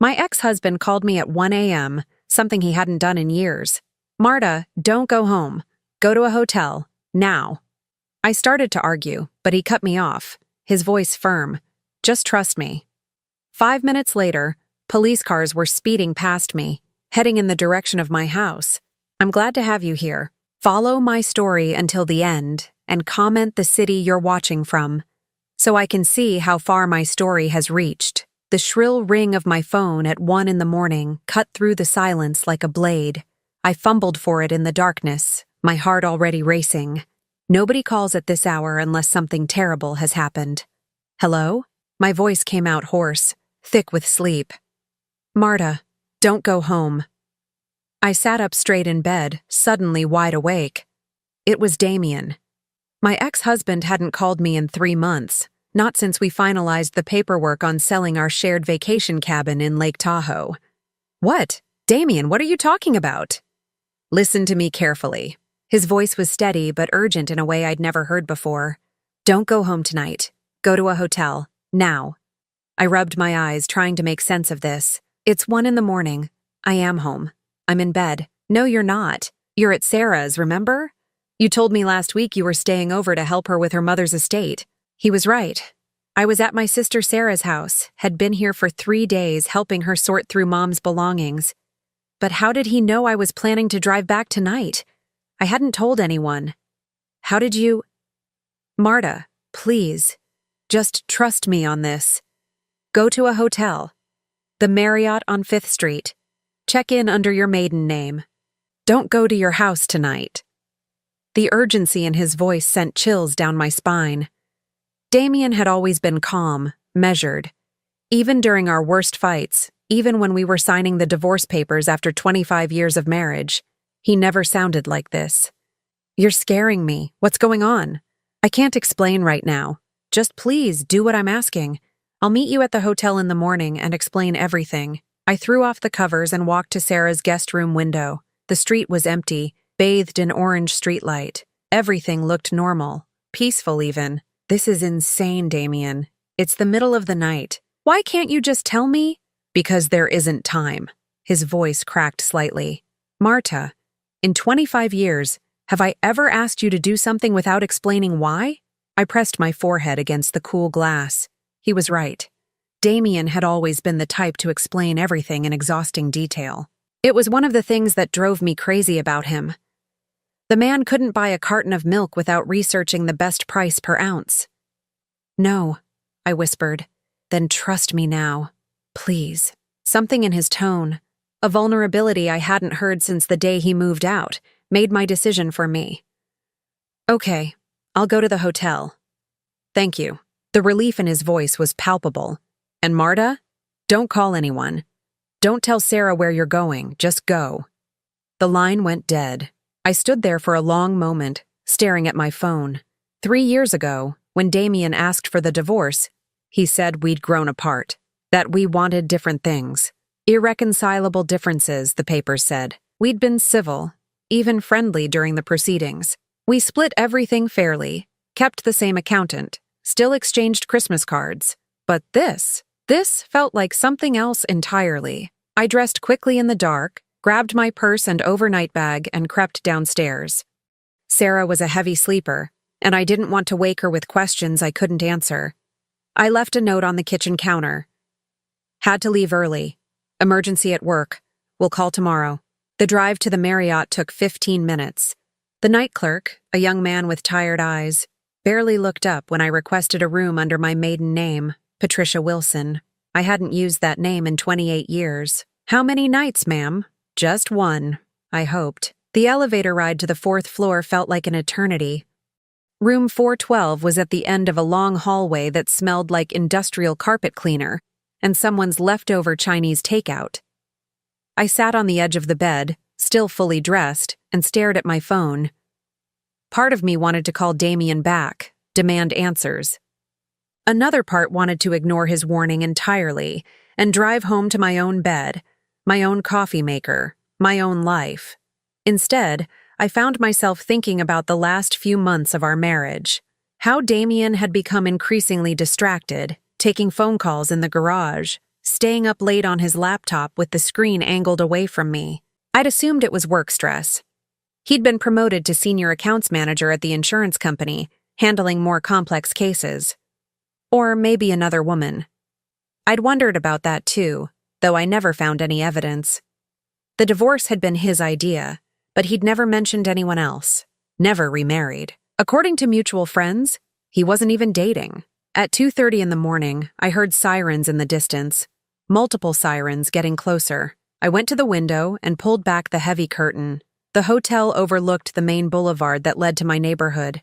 My ex-husband called me at 1 a.m., something he hadn't done in years. Marta, don't go home. Go to a hotel. Now. I started to argue, but he cut me off, his voice firm. Just trust me. 5 minutes later, police cars were speeding past me, heading in the direction of my house. I'm glad to have you here. Follow my story until the end and comment the city you're watching from, so I can see how far my story has reached. The shrill ring of my phone at 1 in the morning cut through the silence like a blade. I fumbled for it in the darkness, my heart already racing. Nobody calls at this hour unless something terrible has happened. Hello? My voice came out hoarse, thick with sleep. Marta, don't go home. I sat up straight in bed, suddenly wide awake. It was Damien. My ex-husband hadn't called me in 3 months, not since we finalized the paperwork on selling our shared vacation cabin in Lake Tahoe. What? Damien, what are you talking about? Listen to me carefully. His voice was steady but urgent in a way I'd never heard before. Don't go home tonight. Go to a hotel. Now. I rubbed my eyes, trying to make sense of this. It's 1 in the morning. I am home. I'm in bed. No, you're not. You're at Sarah's, remember? You told me last week you were staying over to help her with her mother's estate. He was right. I was at my sister Sarah's house, had been here for 3 days helping her sort through Mom's belongings. But how did he know I was planning to drive back tonight? I hadn't told anyone. How did you… Marta, please, just trust me on this. Go to a hotel. The Marriott on 5th Street. Check in under your maiden name. Don't go to your house tonight. The urgency in his voice sent chills down my spine. Damien had always been calm, measured. Even during our worst fights, even when we were signing the divorce papers after 25 years of marriage, he never sounded like this. You're scaring me. What's going on? I can't explain right now. Just please do what I'm asking. I'll meet you at the hotel in the morning and explain everything. I threw off the covers and walked to Sarah's guest room window. The street was empty, bathed in orange streetlight. Everything looked normal, peaceful even. This is insane, Damien. It's the middle of the night. Why can't you just tell me? Because there isn't time. His voice cracked slightly. Marta, in 25 years, have I ever asked you to do something without explaining why? I pressed my forehead against the cool glass. He was right. Damien had always been the type to explain everything in exhausting detail. It was one of the things that drove me crazy about him. The man couldn't buy a carton of milk without researching the best price per ounce. No, I whispered. Then trust me now. Please. Something in his tone, a vulnerability I hadn't heard since the day he moved out, made my decision for me. Okay, I'll go to the hotel. Thank you. The relief in his voice was palpable. And Marta, don't call anyone. Don't tell Sarah where you're going, just go. The line went dead. I stood there for a long moment, staring at my phone. 3 years ago, when Damien asked for the divorce, he said we'd grown apart, that we wanted different things. Irreconcilable differences, the papers said. We'd been civil, even friendly during the proceedings. We split everything fairly, kept the same accountant, still exchanged Christmas cards. But this felt like something else entirely. I dressed quickly in the dark, grabbed my purse and overnight bag, and crept downstairs. Sarah was a heavy sleeper, and I didn't want to wake her with questions I couldn't answer. I left a note on the kitchen counter. Had to leave early. Emergency at work. We'll call tomorrow. The drive to the Marriott took 15 minutes. The night clerk, a young man with tired eyes, barely looked up when I requested a room under my maiden name, Patricia Wilson. I hadn't used that name in 28 years. How many nights, ma'am? Just one, I hoped. The elevator ride to the 4th floor felt like an eternity. Room 412 was at the end of a long hallway that smelled like industrial carpet cleaner and someone's leftover Chinese takeout. I sat on the edge of the bed, still fully dressed, and stared at my phone. Part of me wanted to call Damien back, demand answers. Another part wanted to ignore his warning entirely and drive home to my own bed, my own coffee maker, my own life. Instead, I found myself thinking about the last few months of our marriage, how Damien had become increasingly distracted, taking phone calls in the garage, staying up late on his laptop with the screen angled away from me. I'd assumed it was work stress. He'd been promoted to senior accounts manager at the insurance company, handling more complex cases. Or maybe another woman. I'd wondered about that too, though I never found any evidence. The divorce had been his idea, but he'd never mentioned anyone else. Never remarried. According to mutual friends, he wasn't even dating. At 2:30 in the morning, I heard sirens in the distance. Multiple sirens getting closer. I went to the window and pulled back the heavy curtain. The hotel overlooked the main boulevard that led to my neighborhood.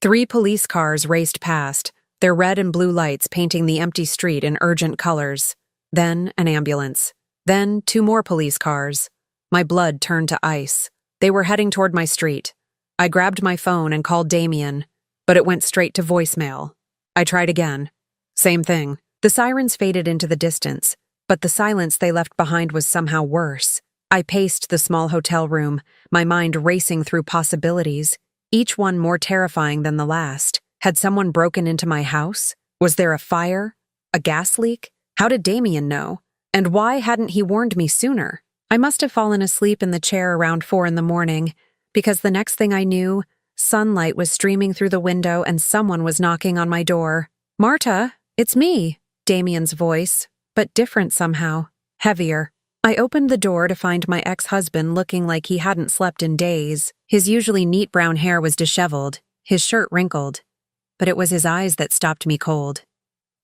3 police cars raced past, their red and blue lights painting the empty street in urgent colors. Then an ambulance. Then 2 more police cars. My blood turned to ice. They were heading toward my street. I grabbed my phone and called Damien, but it went straight to voicemail. I tried again. Same thing. The sirens faded into the distance, but the silence they left behind was somehow worse. I paced the small hotel room, my mind racing through possibilities, each one more terrifying than the last. Had someone broken into my house? Was there a fire? A gas leak? How did Damien know? And why hadn't he warned me sooner? I must have fallen asleep in the chair around 4 in the morning, because the next thing I knew, sunlight was streaming through the window and someone was knocking on my door. "Marta, it's me," Damien's voice, but different somehow, heavier. I opened the door to find my ex-husband looking like he hadn't slept in days. His usually neat brown hair was disheveled, his shirt wrinkled. But it was his eyes that stopped me cold.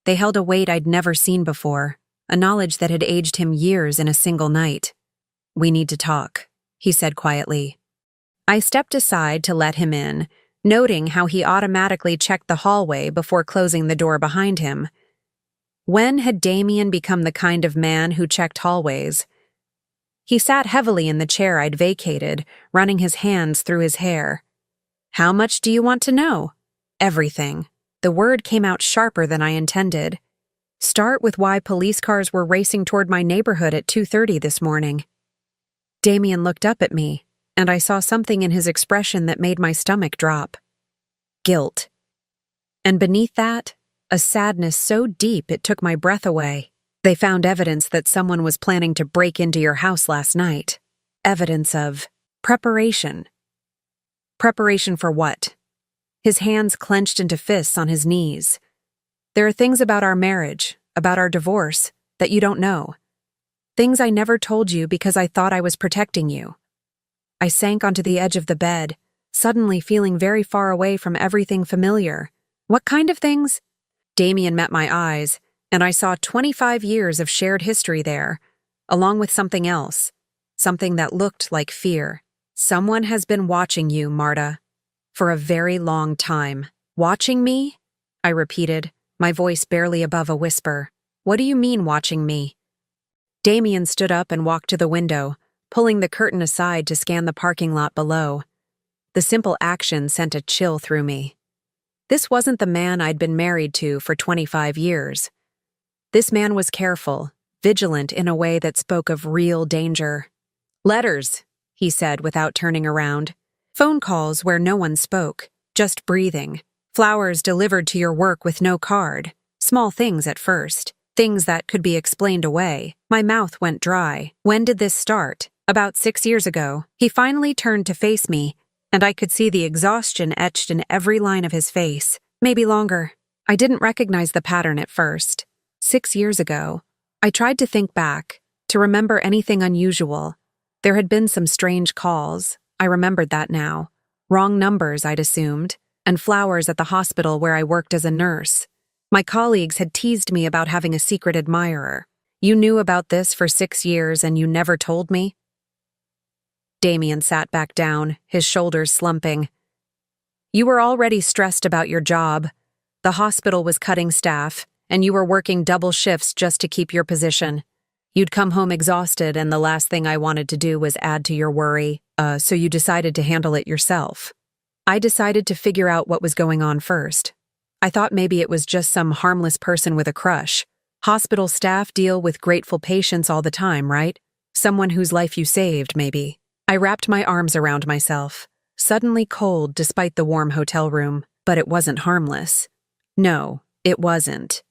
They held a weight I'd never seen before, a knowledge that had aged him years in a single night. "We need to talk," he said quietly. I stepped aside to let him in, noting how he automatically checked the hallway before closing the door behind him. When had Damien become the kind of man who checked hallways? He sat heavily in the chair I'd vacated, running his hands through his hair. "How much do you want to know?" "Everything." The word came out sharper than I intended. "Start with why police cars were racing toward my neighborhood at 2:30 this morning." Damien looked up at me, and I saw something in his expression that made my stomach drop. Guilt. And beneath that, a sadness so deep it took my breath away. They found evidence that someone was planning to break into your house last night. Evidence of preparation. Preparation for what? His hands clenched into fists on his knees. "There are things about our marriage, about our divorce, that you don't know. Things I never told you because I thought I was protecting you." I sank onto the edge of the bed, suddenly feeling very far away from everything familiar. "What kind of things?" Damien met my eyes, and I saw 25 years of shared history there, along with something else, something that looked like fear. "Someone has been watching you, Marta, for a very long time." "Watching me?" I repeated, my voice barely above a whisper. "What do you mean, watching me?" Damien stood up and walked to the window, pulling the curtain aside to scan the parking lot below. The simple action sent a chill through me. This wasn't the man I'd been married to for 25 years. This man was careful, vigilant in a way that spoke of real danger. "Letters," he said without turning around. "Phone calls where no one spoke, just breathing. Flowers delivered to your work with no card. Small things at first, things that could be explained away." My mouth went dry. When did this start? About 6 years ago. He finally turned to face me, and I could see the exhaustion etched in every line of his face. Maybe longer. I didn't recognize the pattern at first. 6 years ago. I tried to think back, to remember anything unusual. There had been some strange calls. I remembered that now. Wrong numbers, I'd assumed, and flowers at the hospital where I worked as a nurse. My colleagues had teased me about having a secret admirer. "You knew about this for 6 years and you never told me?" Damien sat back down, his shoulders slumping. "You were already stressed about your job. The hospital was cutting staff, and you were working double shifts just to keep your position. You'd come home exhausted, and the last thing I wanted to do was add to your worry, so you decided to handle it yourself." I decided to figure out what was going on first. I thought maybe it was just some harmless person with a crush. Hospital staff deal with grateful patients all the time, right? Someone whose life you saved, maybe. I wrapped my arms around myself, suddenly cold despite the warm hotel room, but it wasn't harmless. No, it wasn't.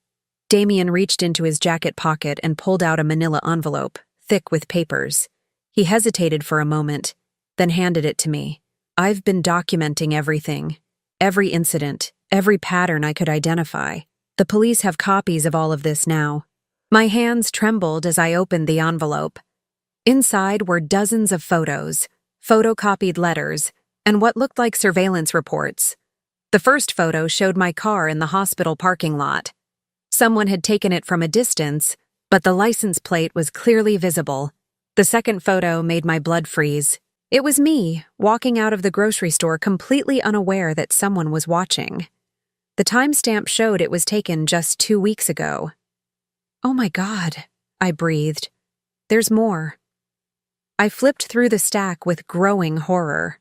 Damien reached into his jacket pocket and pulled out a manila envelope, thick with papers. He hesitated for a moment, then handed it to me. I've been documenting everything. Every incident, every pattern I could identify. The police have copies of all of this now. My hands trembled as I opened the envelope. Inside were dozens of photos, photocopied letters, and what looked like surveillance reports. The first photo showed my car in the hospital parking lot. Someone had taken it from a distance, but the license plate was clearly visible. The second photo made my blood freeze. It was me, walking out of the grocery store completely unaware that someone was watching. The timestamp showed it was taken just 2 weeks ago. "Oh my God," I breathed. "There's more." I flipped through the stack with growing horror.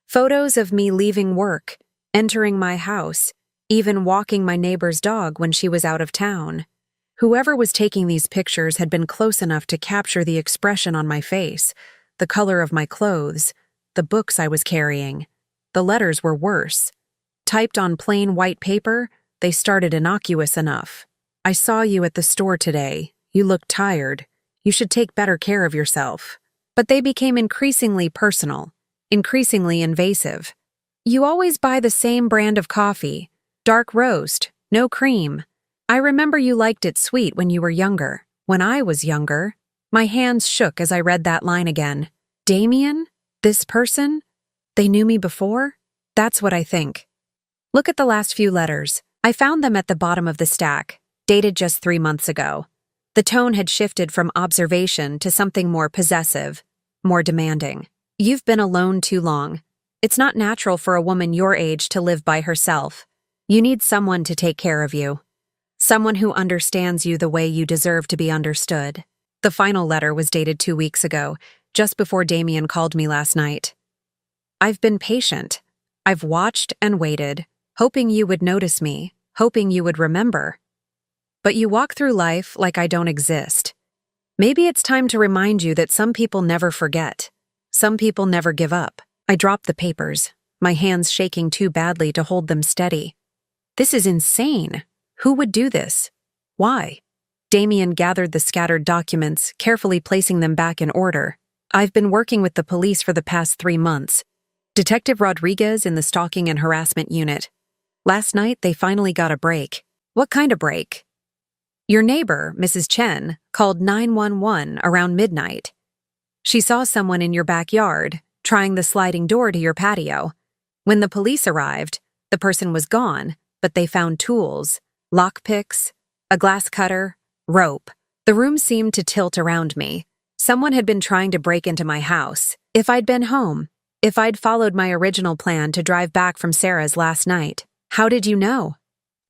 Photos of me leaving work, entering my house, even walking my neighbor's dog when she was out of town. Whoever was taking these pictures had been close enough to capture the expression on my face, the color of my clothes, the books I was carrying. The letters were worse. Typed on plain white paper, they started innocuous enough. "I saw you at the store today. You looked tired. You should take better care of yourself." But they became increasingly personal, increasingly invasive. "You always buy the same brand of coffee. Dark roast, no cream. I remember you liked it sweet when you were younger. When I was younger." My hands shook as I read that line again. Damien? This person? They knew me before? That's what I think. Look at the last few letters. I found them at the bottom of the stack, dated just 3 months ago. The tone had shifted from observation to something more possessive, more demanding. "You've been alone too long. It's not natural for a woman your age to live by herself. You need someone to take care of you. Someone who understands you the way you deserve to be understood." The final letter was dated 2 weeks ago, just before Damien called me last night. "I've been patient. I've watched and waited, hoping you would notice me, hoping you would remember. But you walk through life like I don't exist. Maybe it's time to remind you that some people never forget. Some people never give up." I dropped the papers, my hands shaking too badly to hold them steady. "This is insane. Who would do this? Why?" Damien gathered the scattered documents, carefully placing them back in order. "I've been working with the police for the past 3 months. Detective Rodriguez in the stalking and harassment unit. Last night, they finally got a break." "What kind of break?" "Your neighbor, Mrs. Chen, called 911 around midnight. She saw someone in your backyard, trying the sliding door to your patio. When the police arrived, the person was gone, but they found tools, lockpicks, a glass cutter, rope. The room seemed to tilt around me. Someone had been trying to break into my house. If I'd been home, if I'd followed my original plan to drive back from Sarah's last night." "How did you know?"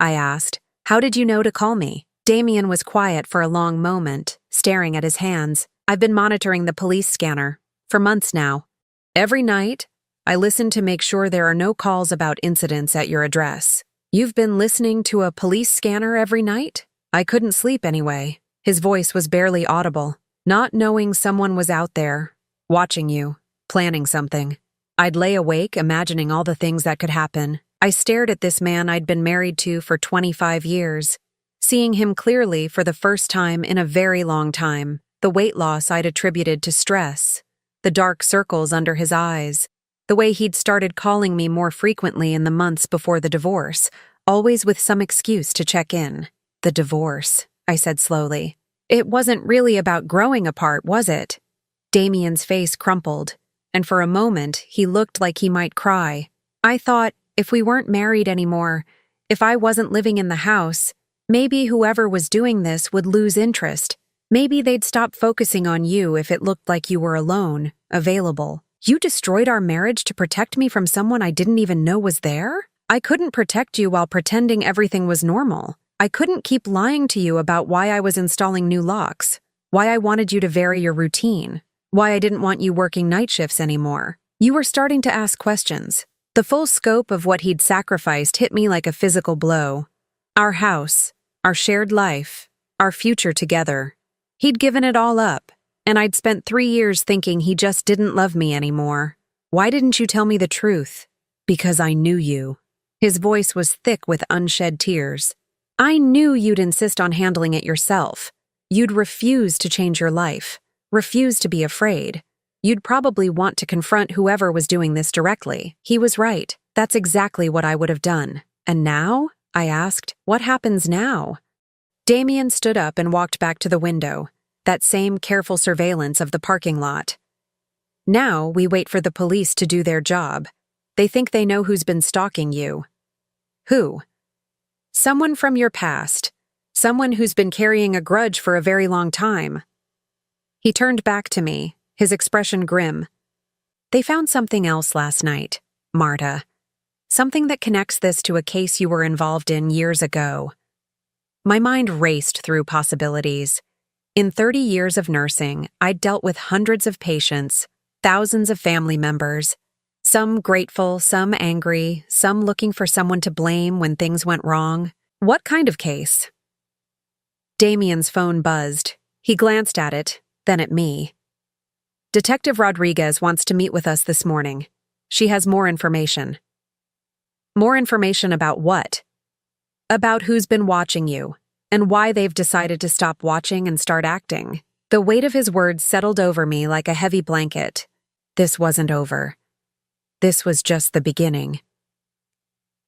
I asked. "How did you know to call me?" Damien was quiet for a long moment, staring at his hands. "I've been monitoring the police scanner for months now. Every night, I listen to make sure there are no calls about incidents at your address." "You've been listening to a police scanner every night?" I couldn't sleep anyway. His voice was barely audible. "Not knowing someone was out there, watching you, planning something. I'd lay awake imagining all the things that could happen. I stared at this man I'd been married to for 25 years, seeing him clearly for the first time in a very long time. The weight loss I'd attributed to stress, the dark circles under his eyes, the way he'd started calling me more frequently in the months before the divorce, always with some excuse to check in. The divorce, I said slowly. It wasn't really about growing apart, was it? Damien's face crumpled, and for a moment he looked like he might cry. I thought, if we weren't married anymore, if I wasn't living in the house, maybe whoever was doing this would lose interest. Maybe they'd stop focusing on you if it looked like you were alone, available. You destroyed our marriage to protect me from someone I didn't even know was there? I couldn't protect you while pretending everything was normal. I couldn't keep lying to you about why I was installing new locks, why I wanted you to vary your routine, why I didn't want you working night shifts anymore. You were starting to ask questions. The full scope of what he'd sacrificed hit me like a physical blow. Our house, our shared life, our future together. He'd given it all up, and I'd spent 3 years thinking he just didn't love me anymore. Why didn't you tell me the truth? Because I knew you. His voice was thick with unshed tears. I knew you'd insist on handling it yourself. You'd refuse to change your life, refuse to be afraid. You'd probably want to confront whoever was doing this directly. He was right. That's exactly what I would have done. And now? I asked. What happens now? Damien stood up and walked back to the window, that same careful surveillance of the parking lot. Now we wait for the police to do their job. They think they know who's been stalking you. Who? Someone from your past. Someone who's been carrying a grudge for a very long time. He turned back to me, his expression grim. They found something else last night, Marta. Something that connects this to a case you were involved in years ago. My mind raced through possibilities. In 30 years of nursing, I'd dealt with hundreds of patients, thousands of family members, some grateful, some angry, some looking for someone to blame when things went wrong. What kind of case? Damien's phone buzzed. He glanced at it, then at me. Detective Rodriguez wants to meet with us this morning. She has more information. More information about what? About who's been watching you, and why they've decided to stop watching and start acting. The weight of his words settled over me like a heavy blanket. This wasn't over. This was just the beginning.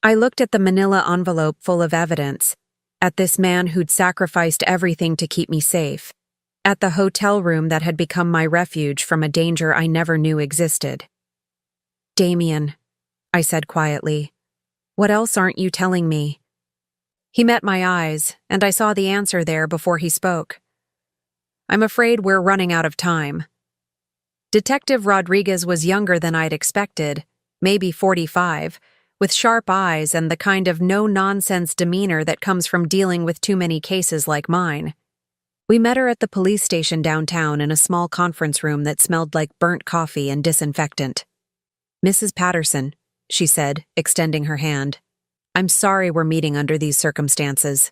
I looked at the manila envelope full of evidence, at this man who'd sacrificed everything to keep me safe, at the hotel room that had become my refuge from a danger I never knew existed. Damien, I said quietly, what else aren't you telling me? He met my eyes, and I saw the answer there before he spoke. I'm afraid we're running out of time. Detective Rodriguez was younger than I'd expected, maybe 45, with sharp eyes and the kind of no-nonsense demeanor that comes from dealing with too many cases like mine. We met her at the police station downtown in a small conference room that smelled like burnt coffee and disinfectant. Mrs. Patterson, she said, extending her hand. I'm sorry we're meeting under these circumstances.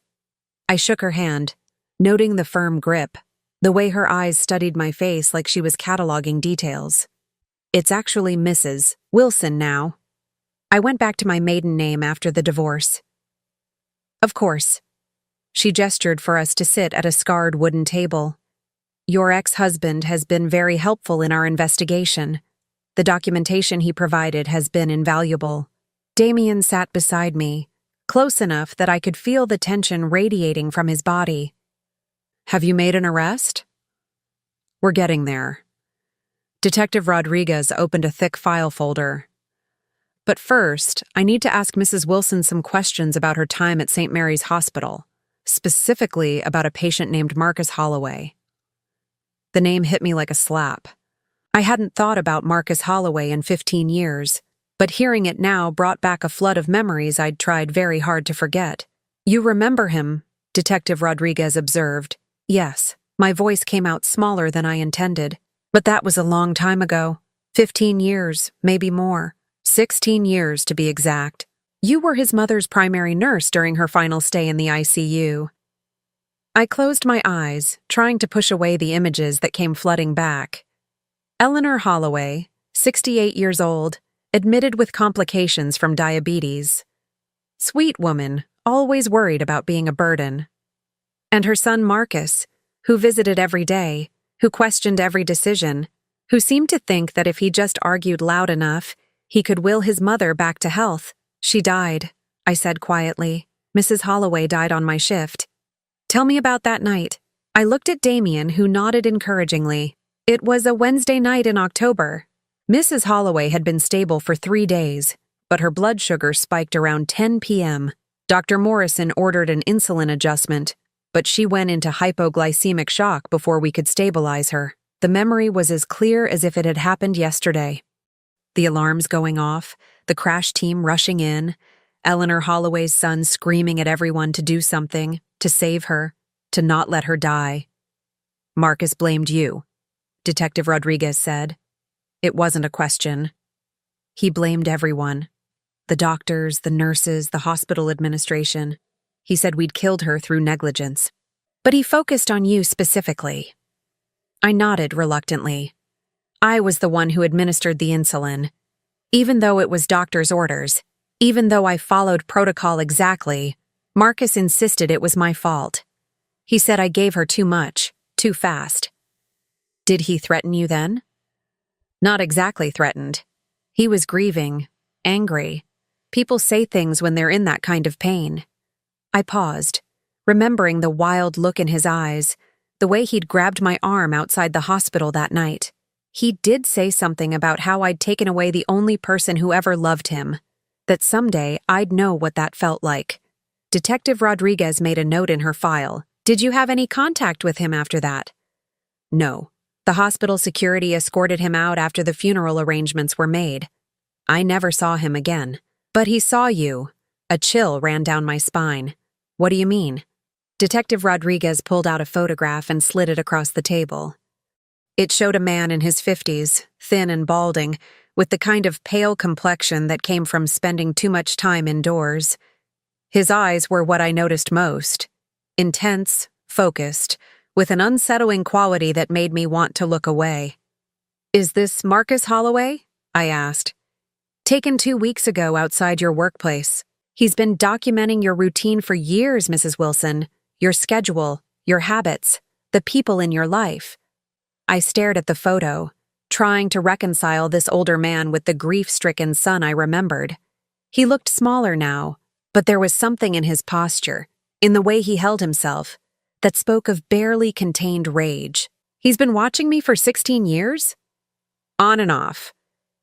I shook her hand, noting the firm grip, the way her eyes studied my face like she was cataloging details. It's actually Mrs. Wilson now. I went back to my maiden name after the divorce. Of course. She gestured for us to sit at a scarred wooden table. Your ex-husband has been very helpful in our investigation. The documentation he provided has been invaluable. Damien sat beside me, close enough that I could feel the tension radiating from his body. Have you made an arrest? We're getting there. Detective Rodriguez opened a thick file folder. But first, I need to ask Mrs. Wilson some questions about her time at St. Mary's Hospital, specifically about a patient named Marcus Holloway. The name hit me like a slap. I hadn't thought about Marcus Holloway in 15 years, but hearing it now brought back a flood of memories I'd tried very hard to forget. You remember him, Detective Rodriguez observed. Yes, my voice came out smaller than I intended. But that was a long time ago. 15 years, maybe more. 16 years to be exact. You were his mother's primary nurse during her final stay in the ICU. I closed my eyes, trying to push away the images that came flooding back. Eleanor Holloway, 68 years old, admitted with complications from diabetes. Sweet woman, always worried about being a burden. And her son Marcus, who visited every day, who questioned every decision, who seemed to think that if he just argued loud enough, he could will his mother back to health. She died, I said quietly. Mrs. Holloway died on my shift. Tell me about that night. I looked at Damien, who nodded encouragingly. It was a Wednesday night in October. Mrs. Holloway had been stable for 3 days, but her blood sugar spiked around 10 p.m. Dr. Morrison ordered an insulin adjustment, but she went into hypoglycemic shock before we could stabilize her. The memory was as clear as if it had happened yesterday. The alarms going off, the crash team rushing in, Eleanor Holloway's son screaming at everyone to do something, to save her, to not let her die. Marcus blamed you, Detective Rodriguez said. It wasn't a question. He blamed everyone. The doctors, the nurses, the hospital administration. He said we'd killed her through negligence. But he focused on you specifically. I nodded reluctantly. I was the one who administered the insulin. Even though it was doctor's orders, even though I followed protocol exactly, Marcus insisted it was my fault. He said I gave her too much, too fast. Did he threaten you then? Not exactly threatened. He was grieving, angry. People say things when they're in that kind of pain. I paused, remembering the wild look in his eyes, the way he'd grabbed my arm outside the hospital that night. He did say something about how I'd taken away the only person who ever loved him, that someday I'd know what that felt like. Detective Rodriguez made a note in her file. Did you have any contact with him after that? No. The hospital security escorted him out after the funeral arrangements were made. I never saw him again. But he saw you. A chill ran down my spine. What do you mean? Detective Rodriguez pulled out a photograph and slid it across the table. It showed a man in his 50s, thin and balding, with the kind of pale complexion that came from spending too much time indoors. His eyes were what I noticed most. Intense, focused, with an unsettling quality that made me want to look away. Is this Marcus Holloway? I asked. Taken 2 weeks ago outside your workplace. He's been documenting your routine for years, Mrs. Wilson. Your schedule, your habits, the people in your life. I stared at the photo, trying to reconcile this older man with the grief-stricken son I remembered. He looked smaller now, but there was something in his posture, in the way he held himself, that spoke of barely contained rage. He's been watching me for 16 years? On and off.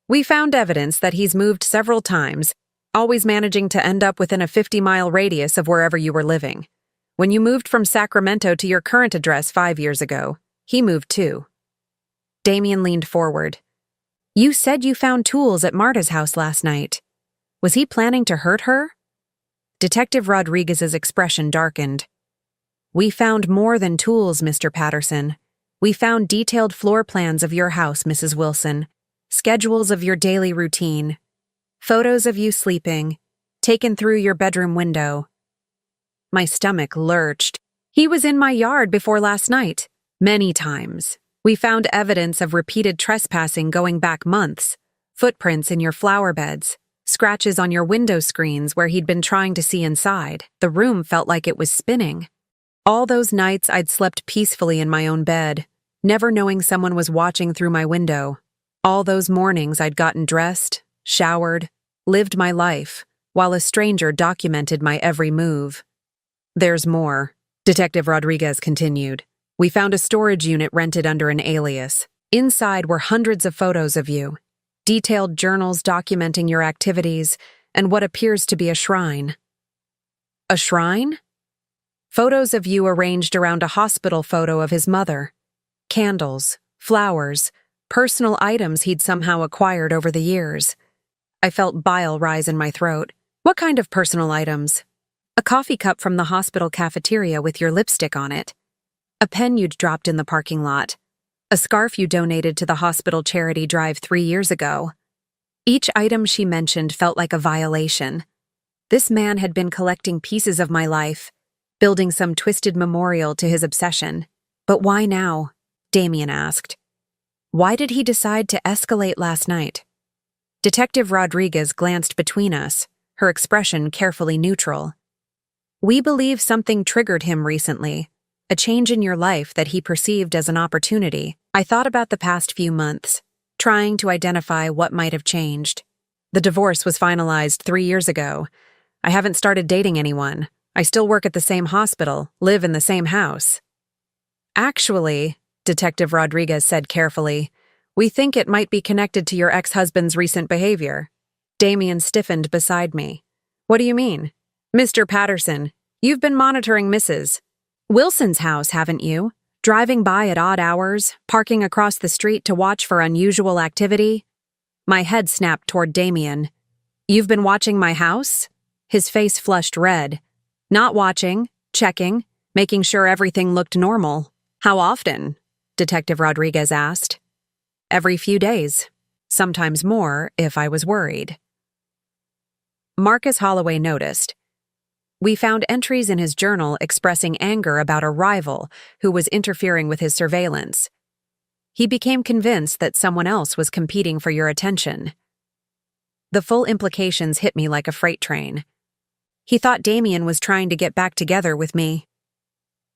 We found evidence that he's moved several times, always managing to end up within a 50-mile radius of wherever you were living. When you moved from Sacramento to your current address 5 years ago, he moved too. Damien leaned forward. You said you found tools at Marta's house last night. Was he planning to hurt her? Detective Rodriguez's expression darkened. We found more than tools, Mr. Patterson. We found detailed floor plans of your house, Mrs. Wilson, schedules of your daily routine, photos of you sleeping, taken through your bedroom window. My stomach lurched. He was in my yard before last night, many times. We found evidence of repeated trespassing going back months, footprints in your flower beds, scratches on your window screens where he'd been trying to see inside. The room felt like it was spinning. All those nights I'd slept peacefully in my own bed, never knowing someone was watching through my window. All those mornings I'd gotten dressed, showered, lived my life, while a stranger documented my every move. There's more, Detective Rodriguez continued. We found a storage unit rented under an alias. Inside were hundreds of photos of you, detailed journals documenting your activities, and what appears to be a shrine. A shrine? Photos of you arranged around a hospital photo of his mother. Candles, flowers, personal items he'd somehow acquired over the years. I felt bile rise in my throat. What kind of personal items? A coffee cup from the hospital cafeteria with your lipstick on it. A pen you'd dropped in the parking lot. A scarf you donated to the hospital charity drive 3 years ago. Each item she mentioned felt like a violation. This man had been collecting pieces of my life, building some twisted memorial to his obsession. But why now? Damien asked. Why did he decide to escalate last night? Detective Rodriguez glanced between us, her expression carefully neutral. We believe something triggered him recently, a change in your life that he perceived as an opportunity. I thought about the past few months, trying to identify what might have changed. The divorce was finalized 3 years ago. I haven't started dating anyone. I still work at the same hospital, live in the same house. Actually, Detective Rodriguez said carefully, we think it might be connected to your ex-husband's recent behavior. Damien stiffened beside me. What do you mean? Mr. Patterson, you've been monitoring Mrs. Wilson's house, haven't you? Driving by at odd hours, parking across the street to watch for unusual activity? My head snapped toward Damien. You've been watching my house? His face flushed red. Not watching, checking, making sure everything looked normal. How often? Detective Rodriguez asked. Every few days. Sometimes more if I was worried. Marcus Holloway noticed. We found entries in his journal expressing anger about a rival who was interfering with his surveillance. He became convinced that someone else was competing for your attention. The full implications hit me like a freight train. He thought Damien was trying to get back together with me.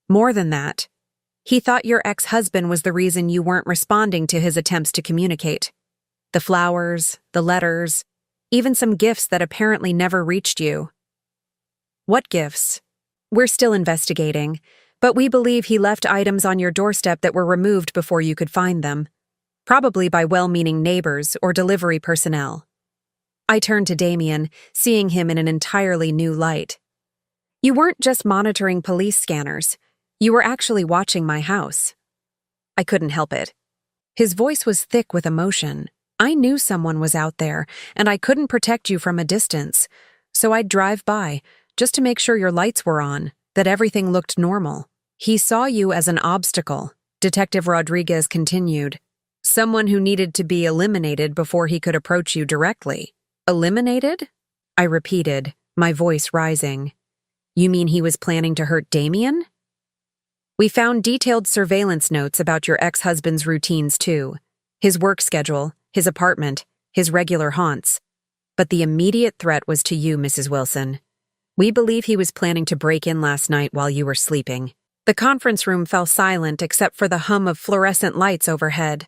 More than that, he thought your ex-husband was the reason you weren't responding to his attempts to communicate. The flowers, the letters, even some gifts that apparently never reached you. What gifts? We're still investigating, but we believe he left items on your doorstep that were removed before you could find them, probably by well-meaning neighbors or delivery personnel. I turned to Damien, seeing him in an entirely new light. You weren't just monitoring police scanners. You were actually watching my house. I couldn't help it. His voice was thick with emotion. I knew someone was out there, and I couldn't protect you from a distance, so I'd drive by, just to make sure your lights were on, that everything looked normal. He saw you as an obstacle, Detective Rodriguez continued. Someone who needed to be eliminated before he could approach you directly. Eliminated? I repeated, my voice rising. You mean he was planning to hurt Damien? We found detailed surveillance notes about your ex-husband's routines too. His work schedule, his apartment, his regular haunts. But the immediate threat was to you, Mrs. Wilson. We believe he was planning to break in last night while you were sleeping. The conference room fell silent except for the hum of fluorescent lights overhead.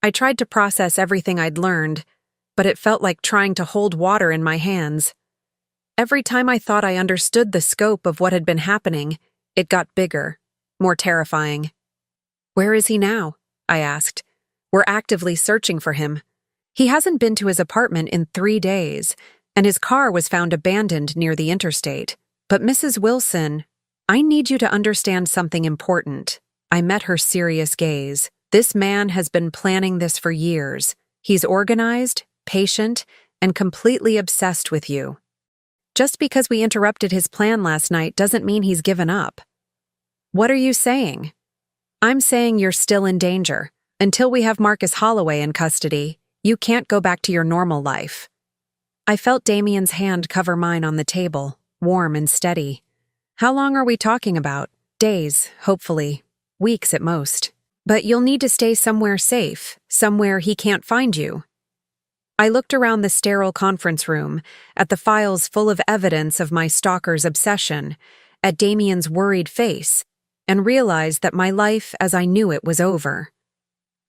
I tried to process everything I'd learned, but it felt like trying to hold water in my hands. Every time I thought I understood the scope of what had been happening, it got bigger, more terrifying. Where is he now? I asked. We're actively searching for him. He hasn't been to his apartment in 3 days, and his car was found abandoned near the interstate. But Mrs. Wilson, I need you to understand something important. I met her serious gaze. This man has been planning this for years. He's organized, patient, and completely obsessed with you. Just because we interrupted his plan last night doesn't mean he's given up. What are you saying? I'm saying you're still in danger. Until we have Marcus Holloway in custody, you can't go back to your normal life. I felt Damien's hand cover mine on the table, warm and steady. How long are we talking about? Days, hopefully. Weeks at most. But you'll need to stay somewhere safe, somewhere he can't find you. I looked around the sterile conference room, at the files full of evidence of my stalker's obsession, at Damien's worried face, and realized that my life as I knew it was over.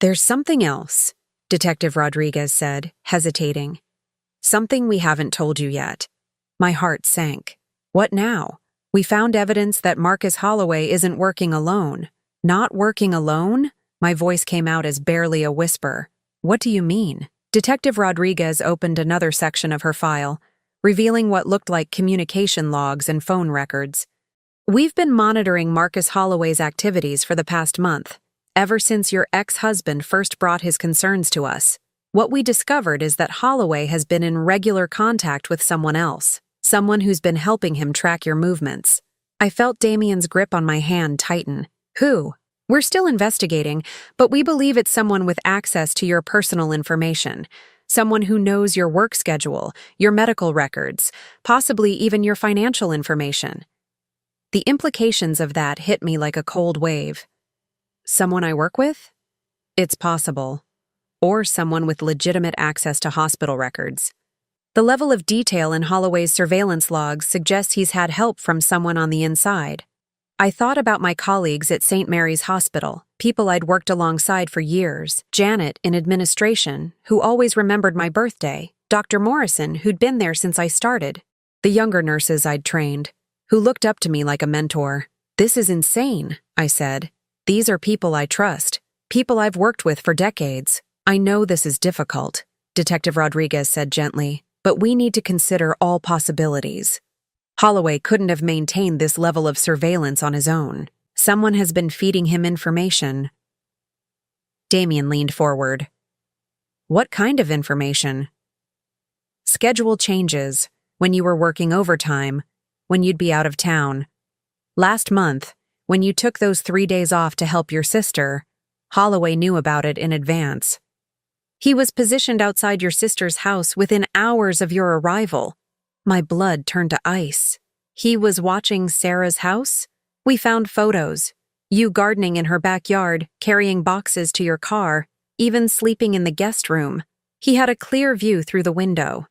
There's something else, Detective Rodriguez said, hesitating. Something we haven't told you yet. My heart sank. What now? We found evidence that Marcus Holloway isn't working alone. Not working alone? My voice came out as barely a whisper. What do you mean? Detective Rodriguez opened another section of her file, revealing what looked like communication logs and phone records. We've been monitoring Marcus Holloway's activities for the past month, ever since your ex-husband first brought his concerns to us. What we discovered is that Holloway has been in regular contact with someone else, someone who's been helping him track your movements. I felt Damien's grip on my hand tighten. Who? We're still investigating, but we believe it's someone with access to your personal information, someone who knows your work schedule, your medical records, possibly even your financial information. The implications of that hit me like a cold wave. Someone I work with? It's possible. Or someone with legitimate access to hospital records. The level of detail in Holloway's surveillance logs suggests he's had help from someone on the inside. I thought about my colleagues at St. Mary's Hospital, people I'd worked alongside for years, Janet in administration, who always remembered my birthday, Dr. Morrison, who'd been there since I started, the younger nurses I'd trained, who looked up to me like a mentor. This is insane, I said. These are people I trust, people I've worked with for decades. I know this is difficult, Detective Rodriguez said gently, but we need to consider all possibilities. Holloway couldn't have maintained this level of surveillance on his own. Someone has been feeding him information. Damien leaned forward. What kind of information? Schedule changes, when you were working overtime, when you'd be out of town. Last month, when you took those 3 days off to help your sister, Holloway knew about it in advance. He was positioned outside your sister's house within hours of your arrival. My blood turned to ice. He was watching Sarah's house? We found photos. You gardening in her backyard, carrying boxes to your car, even sleeping in the guest room. He had a clear view through the window.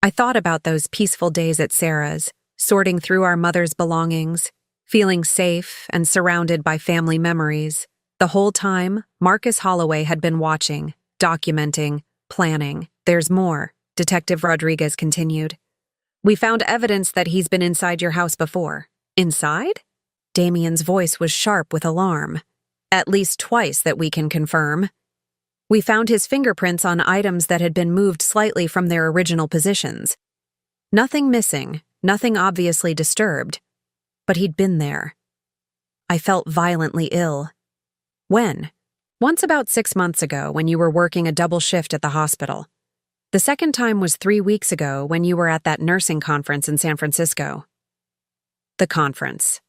I thought about those peaceful days at Sarah's, sorting through our mother's belongings, feeling safe and surrounded by family memories. The whole time, Marcus Holloway had been watching, documenting, planning. There's more, Detective Rodriguez continued. We found evidence that he's been inside your house before. Inside? Damien's voice was sharp with alarm. At least twice that we can confirm. We found his fingerprints on items that had been moved slightly from their original positions. Nothing missing, nothing obviously disturbed. But he'd been there. I felt violently ill. When? Once about 6 months ago when you were working a double shift at the hospital. The second time was 3 weeks ago when you were at that nursing conference in San Francisco. The conference.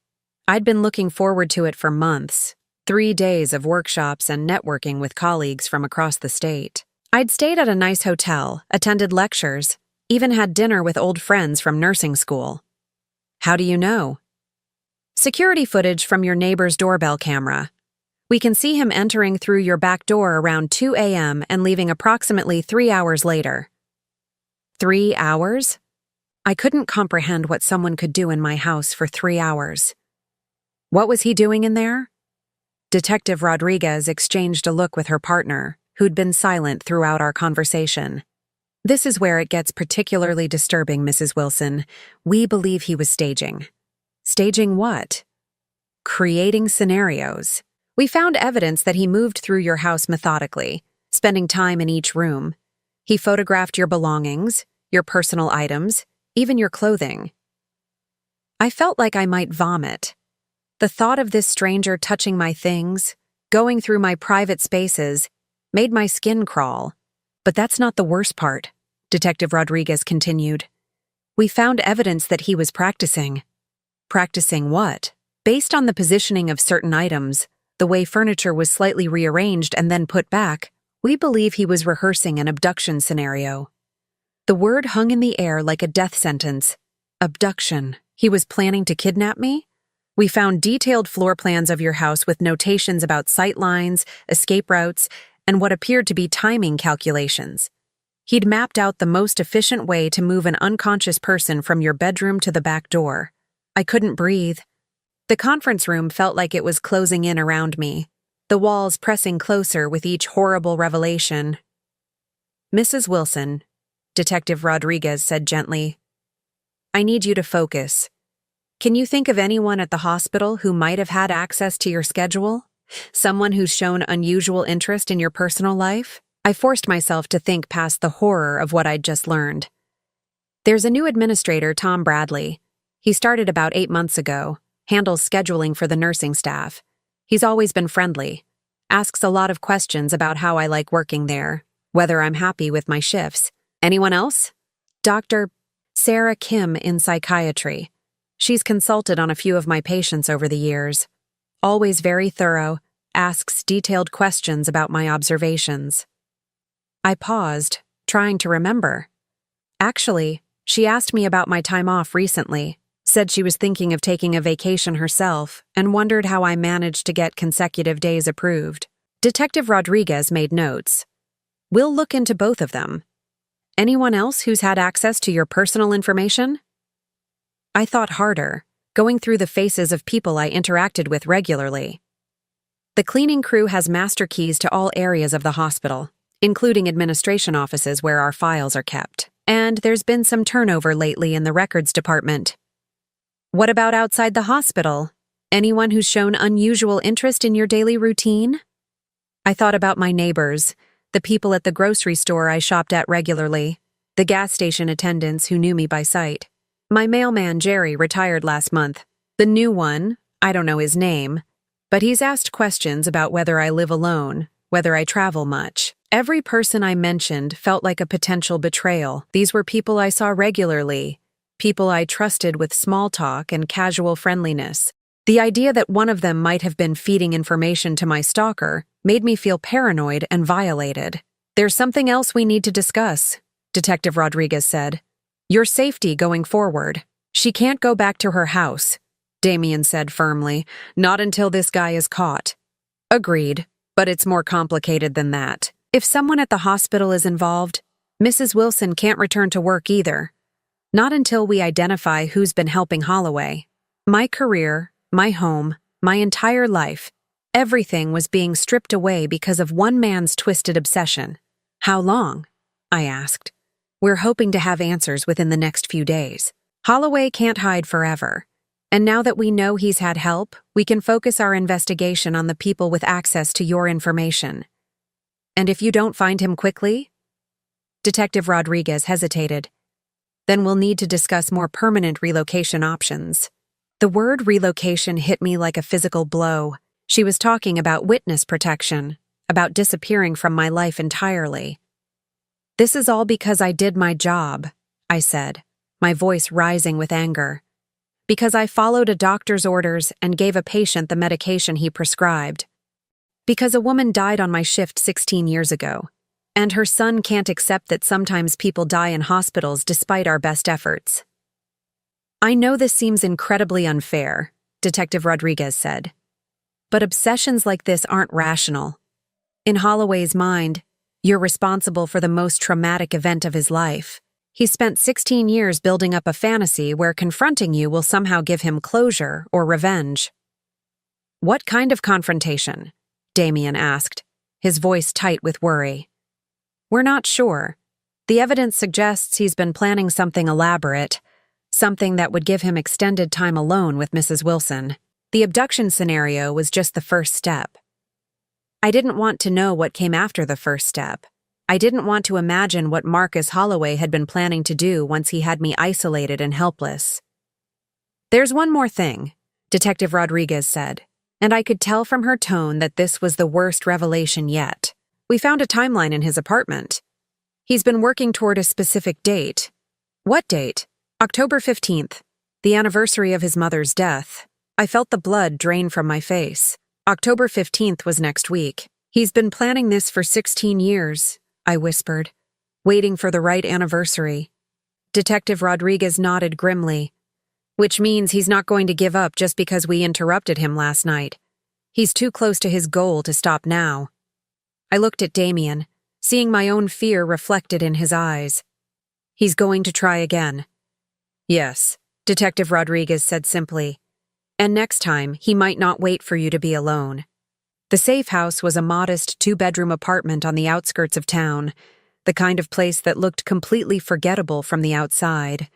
I'd been looking forward to it for months. 3 days of workshops and networking with colleagues from across the state. I'd stayed at a nice hotel, attended lectures, even had dinner with old friends from nursing school. How do you know? Security footage from your neighbor's doorbell camera. We can see him entering through your back door around 2 a.m. and leaving approximately 3 hours later. 3 hours? I couldn't comprehend what someone could do in my house for 3 hours. What was he doing in there? Detective Rodriguez exchanged a look with her partner, who'd been silent throughout our conversation. This is where it gets particularly disturbing, Mrs. Wilson. We believe he was staging. Staging what? Creating scenarios. We found evidence that he moved through your house methodically, spending time in each room. He photographed your belongings, your personal items, even your clothing. I felt like I might vomit. The thought of this stranger touching my things, going through my private spaces, made my skin crawl. But that's not the worst part, Detective Rodriguez continued. We found evidence that he was practicing. Practicing what? Based on the positioning of certain items, the way furniture was slightly rearranged and then put back, we believe he was rehearsing an abduction scenario. The word hung in the air like a death sentence. Abduction. He was planning to kidnap me? We found detailed floor plans of your house with notations about sight lines, escape routes, and what appeared to be timing calculations. He'd mapped out the most efficient way to move an unconscious person from your bedroom to the back door. I couldn't breathe. The conference room felt like it was closing in around me, the walls pressing closer with each horrible revelation. Mrs. Wilson, Detective Rodriguez said gently, I need you to focus. Can you think of anyone at the hospital who might have had access to your schedule? Someone who's shown unusual interest in your personal life? I forced myself to think past the horror of what I'd just learned. There's a new administrator, Tom Bradley. He started about 8 months ago. Handles scheduling for the nursing staff. He's always been friendly. Asks a lot of questions about how I like working there, whether I'm happy with my shifts. Anyone else? Dr. Sarah Kim in psychiatry. She's consulted on a few of my patients over the years. Always very thorough, asks detailed questions about my observations. I paused, trying to remember. Actually, she asked me about my time off recently. Said she was thinking of taking a vacation herself and wondered how I managed to get consecutive days approved. Detective Rodriguez made notes. We'll look into both of them. Anyone else who's had access to your personal information? I thought harder, going through the faces of people I interacted with regularly. The cleaning crew has master keys to all areas of the hospital, including administration offices where our files are kept. And there's been some turnover lately in the records department. What about outside the hospital? Anyone who's shown unusual interest in your daily routine? I thought about my neighbors, the people at the grocery store I shopped at regularly, the gas station attendants who knew me by sight. My mailman, Jerry, retired last month. The new one, I don't know his name, but he's asked questions about whether I live alone, whether I travel much. Every person I mentioned felt like a potential betrayal. These were people I saw regularly. People I trusted with small talk and casual friendliness. The idea that one of them might have been feeding information to my stalker made me feel paranoid and violated. There's something else we need to discuss, Detective Rodriguez said. Your safety going forward. She can't go back to her house, Damien said firmly, not until this guy is caught. Agreed, but it's more complicated than that. If someone at the hospital is involved, Mrs. Wilson can't return to work either. Not until we identify who's been helping Holloway. My career, my home, my entire life, everything was being stripped away because of one man's twisted obsession. How long? I asked. We're hoping to have answers within the next few days. Holloway can't hide forever. And now that we know he's had help, we can focus our investigation on the people with access to your information. And if you don't find him quickly? Detective Rodriguez hesitated. Then we'll need to discuss more permanent relocation options. The word relocation hit me like a physical blow. She was talking about witness protection, about disappearing from my life entirely. This is all because I did my job, I said, my voice rising with anger. Because I followed a doctor's orders and gave a patient the medication he prescribed. Because a woman died on my shift 16 years ago, and her son can't accept that sometimes people die in hospitals despite our best efforts. I know this seems incredibly unfair, Detective Rodriguez said. But obsessions like this aren't rational. In Holloway's mind, you're responsible for the most traumatic event of his life. He spent 16 years building up a fantasy where confronting you will somehow give him closure or revenge. What kind of confrontation? Damien asked, his voice tight with worry. We're not sure. The evidence suggests he's been planning something elaborate, something that would give him extended time alone with Mrs. Wilson. The abduction scenario was just the first step. I didn't want to know what came after the first step. I didn't want to imagine what Marcus Holloway had been planning to do once he had me isolated and helpless. There's one more thing, Detective Rodriguez said, and I could tell from her tone that this was the worst revelation yet. We found a timeline in his apartment. He's been working toward a specific date. What date? October 15th, the anniversary of his mother's death. I felt the blood drain from my face. October 15th was next week. He's been planning this for 16 years, I whispered, waiting for the right anniversary. Detective Rodriguez nodded grimly, which means he's not going to give up just because we interrupted him last night. He's too close to his goal to stop now. I looked at Damien, seeing my own fear reflected in his eyes. He's going to try again. Yes, Detective Rodriguez said simply. And next time, he might not wait for you to be alone. The safe house was a modest 2-bedroom apartment on the outskirts of town, the kind of place that looked completely forgettable from the outside.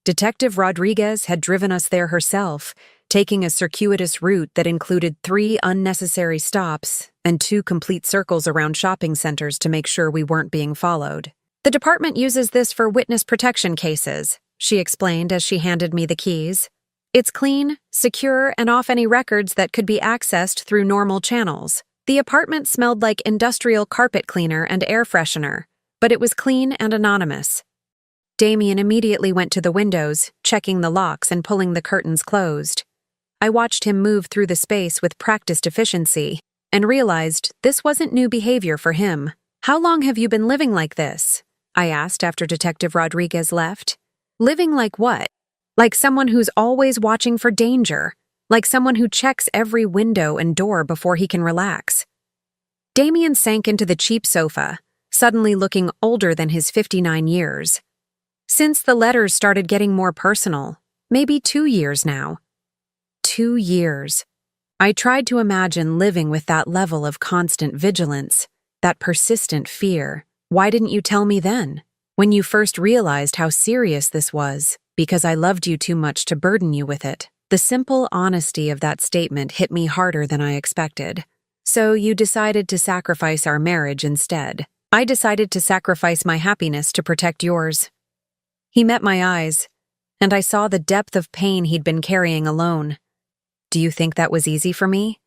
Detective Rodriguez had driven us there herself, taking a circuitous route that included 3 unnecessary stops and 2 complete circles around shopping centers to make sure we weren't being followed. The department uses this for witness protection cases, she explained as she handed me the keys. It's clean, secure, and off any records that could be accessed through normal channels. The apartment smelled like industrial carpet cleaner and air freshener, but it was clean and anonymous. Damien immediately went to the windows, checking the locks and pulling the curtains closed. I watched him move through the space with practiced efficiency and realized this wasn't new behavior for him. How long have you been living like this? I asked after Detective Rodriguez left. Living like what? Like someone who's always watching for danger, like someone who checks every window and door before he can relax. Damien sank into the cheap sofa, suddenly looking older than his 59 years. Since the letters started getting more personal, maybe 2 years now. 2 years. I tried to imagine living with that level of constant vigilance, that persistent fear. Why didn't you tell me then, when you first realized how serious this was? Because I loved you too much to burden you with it. The simple honesty of that statement hit me harder than I expected. So you decided to sacrifice our marriage instead. I decided to sacrifice my happiness to protect yours. He met my eyes, and I saw the depth of pain he'd been carrying alone. Do you think that was easy for me?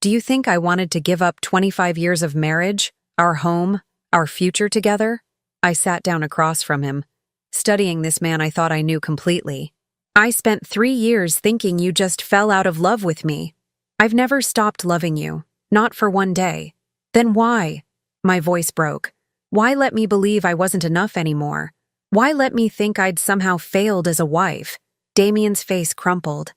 Do you think I wanted to give up 25 years of marriage, our home, our future together? I sat down across from him, studying this man I thought I knew completely. I spent 3 years thinking you just fell out of love with me. I've never stopped loving you, not for one day. Then why? My voice broke. Why let me believe I wasn't enough anymore? Why let me think I'd somehow failed as a wife? Damien's face crumpled,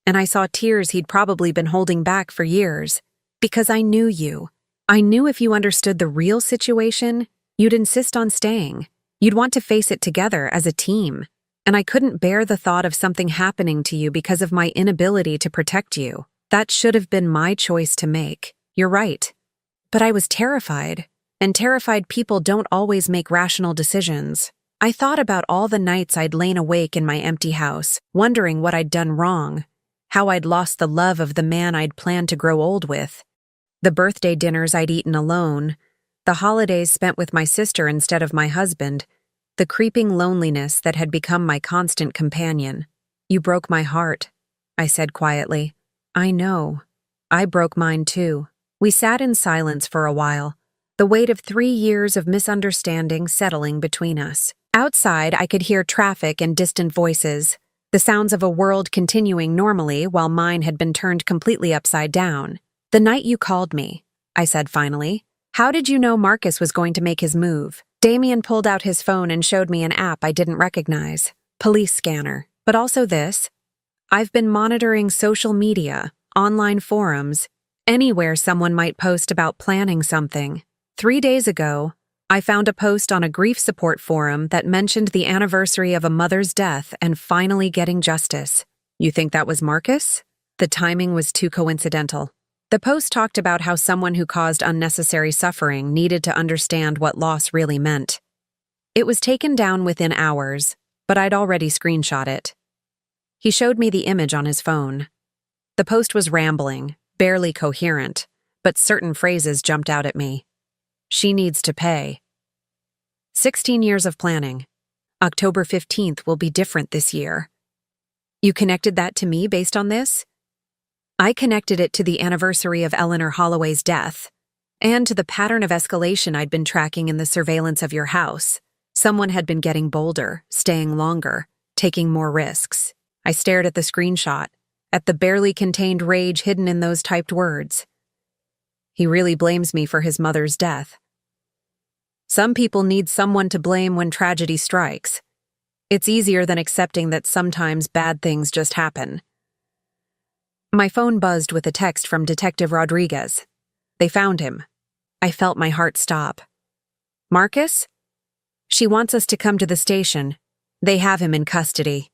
and I saw tears he'd probably been holding back for years. Because I knew you. I knew if you understood the real situation, you'd insist on staying. You'd want to face it together as a team. And I couldn't bear the thought of something happening to you because of my inability to protect you. That should have been my choice to make. You're right. But I was terrified, and terrified people don't always make rational decisions. I thought about all the nights I'd lain awake in my empty house, wondering what I'd done wrong, how I'd lost the love of the man I'd planned to grow old with, the birthday dinners I'd eaten alone, the holidays spent with my sister instead of my husband, the creeping loneliness that had become my constant companion. You broke my heart, I said quietly. I know. I broke mine too. We sat in silence for a while, the weight of 3 years of misunderstanding settling between us. Outside, I could hear traffic and distant voices, the sounds of a world continuing normally while mine had been turned completely upside down. The night you called me, I said finally. How did you know Marcus was going to make his move? Damien pulled out his phone and showed me an app I didn't recognize. Police scanner. But also this. I've been monitoring social media, online forums, anywhere someone might post about planning something. 3 days ago, I found a post on a grief support forum that mentioned the anniversary of a mother's death and finally getting justice. You think that was Marcus? The timing was too coincidental. The post talked about how someone who caused unnecessary suffering needed to understand what loss really meant. It was taken down within hours, but I'd already screenshot it. He showed me the image on his phone. The post was rambling, barely coherent, but certain phrases jumped out at me. She needs to pay. 16 years of planning. October 15th will be different this year. You connected that to me based on this? I connected it to the anniversary of Eleanor Holloway's death, and to the pattern of escalation I'd been tracking in the surveillance of your house. Someone had been getting bolder, staying longer, taking more risks. I stared at the screenshot, at the barely contained rage hidden in those typed words. He really blames me for his mother's death. Some people need someone to blame when tragedy strikes. It's easier than accepting that sometimes bad things just happen. My phone buzzed with a text from Detective Rodriguez. They found him. I felt my heart stop. Marcus? She wants us to come to the station. They have him in custody.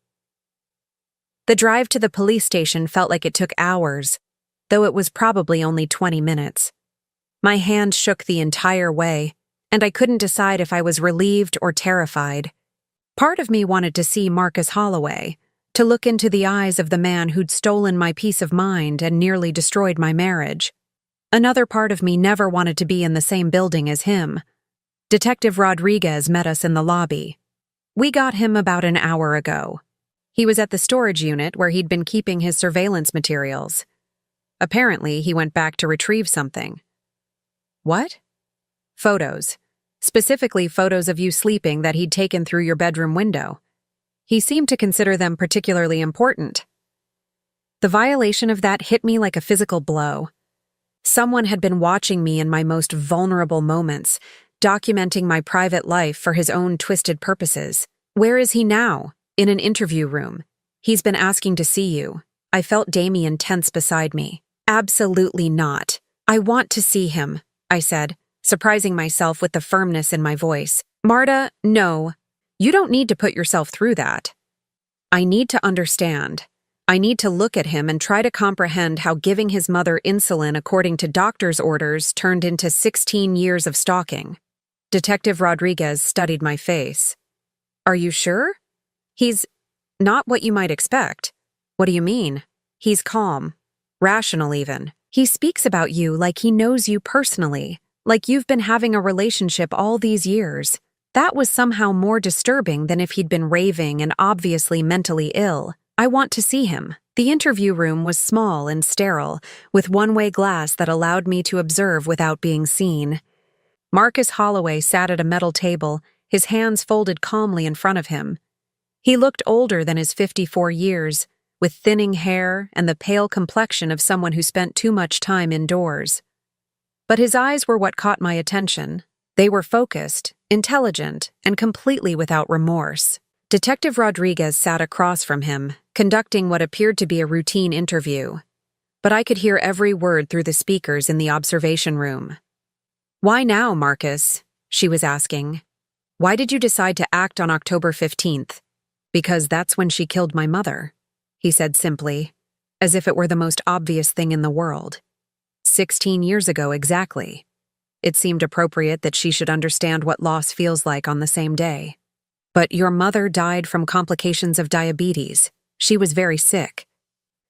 The drive to the police station felt like it took hours, though it was probably only 20 minutes. My hand shook the entire way, and I couldn't decide if I was relieved or terrified. Part of me wanted to see Marcus Holloway, to look into the eyes of the man who'd stolen my peace of mind and nearly destroyed my marriage. Another part of me never wanted to be in the same building as him. Detective Rodriguez met us in the lobby. We got him about an hour ago. He was at the storage unit where he'd been keeping his surveillance materials. Apparently, he went back to retrieve something. What? Photos. Specifically photos of you sleeping that he'd taken through your bedroom window. He seemed to consider them particularly important. The violation of that hit me like a physical blow. Someone had been watching me in my most vulnerable moments, documenting my private life for his own twisted purposes. Where is he now? In an interview room. He's been asking to see you. I felt Damien tense beside me. Absolutely not. I want to see him, I said, surprising myself with the firmness in my voice. Marta, no. You don't need to put yourself through that. I need to understand. I need to look at him and try to comprehend how giving his mother insulin according to doctor's orders turned into 16 years of stalking. Detective Rodriguez studied my face. Are you sure? He's not what you might expect. What do you mean? He's calm, rational even. He speaks about you like he knows you personally, like you've been having a relationship all these years. That was somehow more disturbing than if he'd been raving and obviously mentally ill. I want to see him. The interview room was small and sterile, with one-way glass that allowed me to observe without being seen. Marcus Holloway sat at a metal table, his hands folded calmly in front of him. He looked older than his 54 years, with thinning hair and the pale complexion of someone who spent too much time indoors. But his eyes were what caught my attention. They were focused, intelligent, and completely without remorse. Detective Rodriguez sat across from him, conducting what appeared to be a routine interview. But I could hear every word through the speakers in the observation room. Why now, Marcus? She was asking. Why did you decide to act on October 15th? Because that's when she killed my mother, he said simply, as if it were the most obvious thing in the world. 16 years ago exactly. It seemed appropriate that she should understand what loss feels like on the same day. But your mother died from complications of diabetes. She was very sick.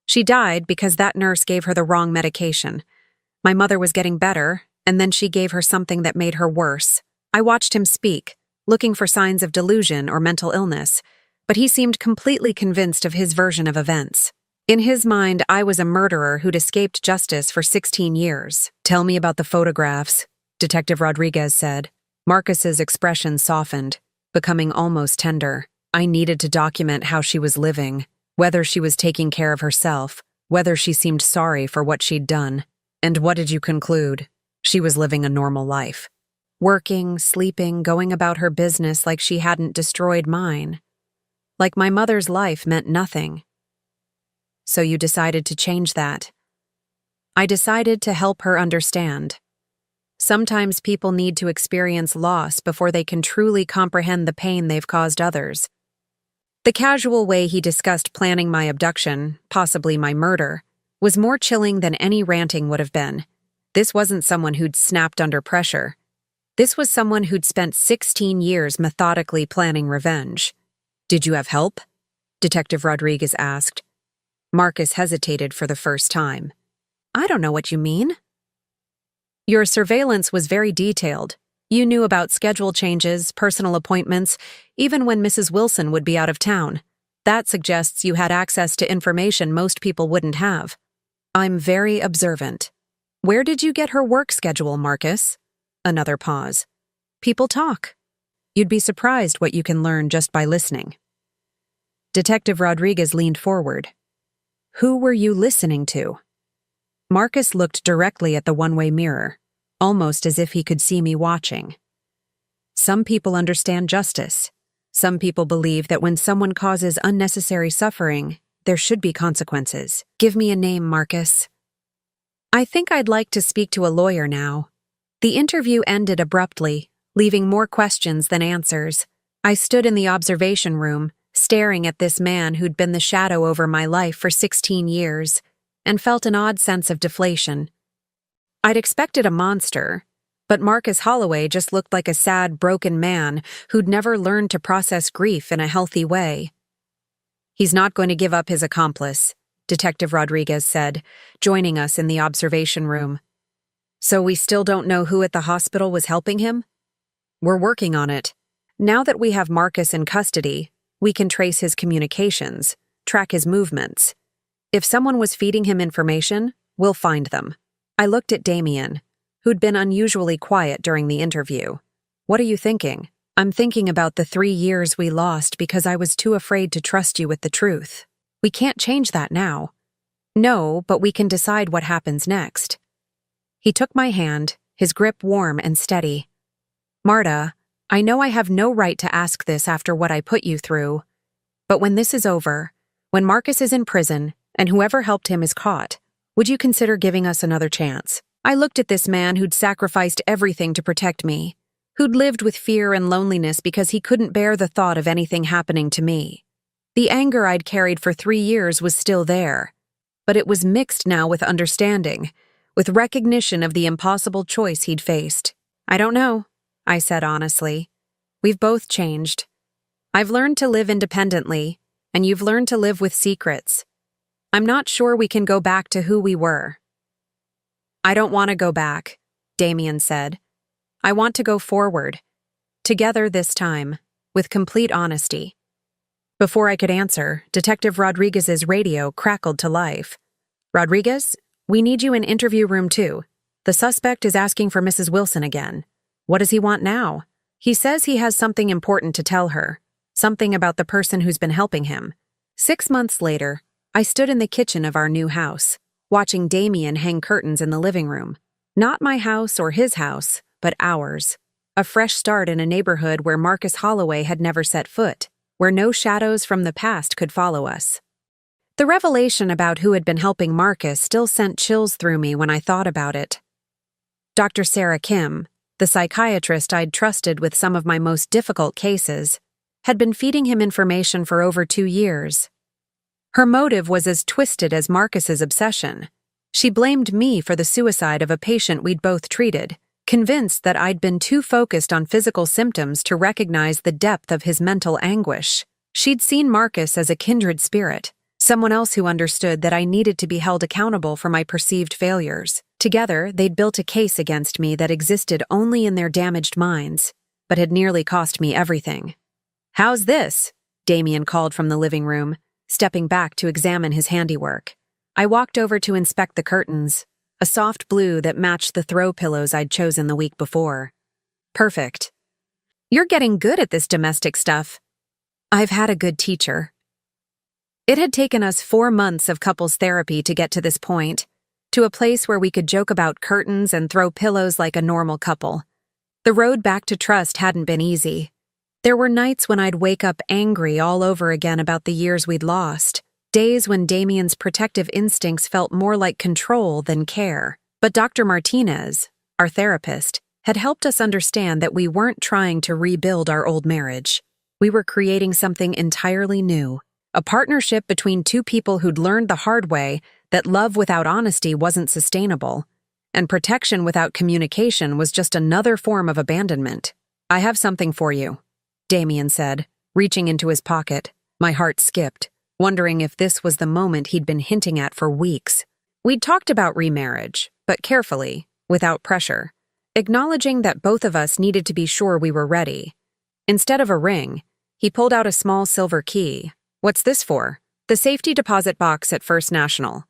She died because that nurse gave her the wrong medication. My mother was getting better, and then she gave her something that made her worse. I watched him speak, looking for signs of delusion or mental illness, but he seemed completely convinced of his version of events. In his mind, I was a murderer who'd escaped justice for 16 years. Tell me about the photographs, Detective Rodriguez said. Marcus's expression softened, becoming almost tender. I needed to document how she was living, whether she was taking care of herself, whether she seemed sorry for what she'd done. And what did you conclude? She was living a normal life. Working, sleeping, going about her business like she hadn't destroyed mine. Like my mother's life meant nothing. So you decided to change that. I decided to help her understand. Sometimes people need to experience loss before they can truly comprehend the pain they've caused others. The casual way he discussed planning my abduction, possibly my murder, was more chilling than any ranting would have been. This wasn't someone who'd snapped under pressure. This was someone who'd spent 16 years methodically planning revenge. Did you have help? Detective Rodriguez asked. Marcus hesitated for the first time. I don't know what you mean. Your surveillance was very detailed. You knew about schedule changes, personal appointments, even when Mrs. Wilson would be out of town. That suggests you had access to information most people wouldn't have. I'm very observant. Where did you get her work schedule, Marcus? Another pause. People talk. You'd be surprised what you can learn just by listening. Detective Rodriguez leaned forward. Who were you listening to? Marcus looked directly at the one-way mirror, almost as if he could see me watching. Some people understand justice. Some people believe that when someone causes unnecessary suffering, there should be consequences. Give me a name, Marcus. I think I'd like to speak to a lawyer now. The interview ended abruptly, leaving more questions than answers. I stood in the observation room, staring at this man who'd been the shadow over my life for 16 years, and felt an odd sense of deflation. I'd expected a monster, but Marcus Holloway just looked like a sad, broken man who'd never learned to process grief in a healthy way. He's not going to give up his accomplice, Detective Rodriguez said, joining us in the observation room. So we still don't know who at the hospital was helping him? We're working on it. Now that we have Marcus in custody, we can trace his communications, track his movements. If someone was feeding him information, we'll find them. I looked at Damien, who'd been unusually quiet during the interview. What are you thinking? I'm thinking about the 3 years we lost because I was too afraid to trust you with the truth. We can't change that now. No, but we can decide what happens next. He took my hand, his grip warm and steady. Marta, I know I have no right to ask this after what I put you through, but when this is over, when Marcus is in prison and whoever helped him is caught, would you consider giving us another chance? I looked at this man who'd sacrificed everything to protect me, who'd lived with fear and loneliness because he couldn't bear the thought of anything happening to me. The anger I'd carried for 3 years was still there, but it was mixed now with understanding, with recognition of the impossible choice he'd faced. I don't know, I said honestly. We've both changed. I've learned to live independently, and you've learned to live with secrets. I'm not sure we can go back to who we were. I don't want to go back, Damien said. I want to go forward. Together this time, with complete honesty. Before I could answer, Detective Rodriguez's radio crackled to life. Rodriguez, we need you in interview room 2. The suspect is asking for Mrs. Wilson again. What does he want now? He says he has something important to tell her. Something about the person who's been helping him. 6 months later, I stood in the kitchen of our new house, watching Damien hang curtains in the living room. Not my house or his house, but ours. A fresh start in a neighborhood where Marcus Holloway had never set foot, where no shadows from the past could follow us. The revelation about who had been helping Marcus still sent chills through me when I thought about it. Dr. Sarah Kim, The psychiatrist I'd trusted with some of my most difficult cases had been feeding him information for over 2 years. Her motive was as twisted as Marcus's obsession. She blamed me for the suicide of a patient we'd both treated, convinced that I'd been too focused on physical symptoms to recognize the depth of his mental anguish. She'd seen Marcus as a kindred spirit, someone else who understood that I needed to be held accountable for my perceived failures. Together, they'd built a case against me that existed only in their damaged minds, but had nearly cost me everything. "How's this?" Damien called from the living room, stepping back to examine his handiwork. I walked over to inspect the curtains, a soft blue that matched the throw pillows I'd chosen the week before. "Perfect. You're getting good at this domestic stuff." "I've had a good teacher." It had taken us 4 months of couples therapy to get to this point, to a place where we could joke about curtains and throw pillows like a normal couple. The road back to trust hadn't been easy. There were nights when I'd wake up angry all over again about the years we'd lost, days when Damien's protective instincts felt more like control than care. But Dr. Martinez, our therapist, had helped us understand that we weren't trying to rebuild our old marriage. We were creating something entirely new, a partnership between two people who'd learned the hard way that love without honesty wasn't sustainable, and protection without communication was just another form of abandonment. "I have something for you," Damien said, reaching into his pocket. My heart skipped, wondering if this was the moment he'd been hinting at for weeks. We'd talked about remarriage, but carefully, without pressure, acknowledging that both of us needed to be sure we were ready. Instead of a ring, he pulled out a small silver key. "What's this for?" "The safety deposit box at First National.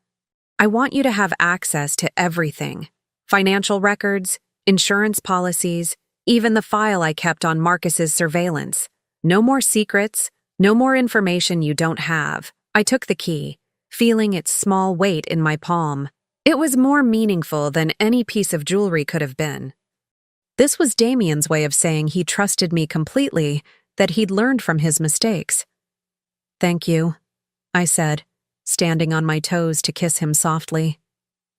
I want you to have access to everything. Financial records, insurance policies, even the file I kept on Marcus's surveillance. No more secrets, no more information you don't have." I took the key, feeling its small weight in my palm. It was more meaningful than any piece of jewelry could have been. This was Damien's way of saying he trusted me completely, that he'd learned from his mistakes. "Thank you," I said, standing on my toes to kiss him softly.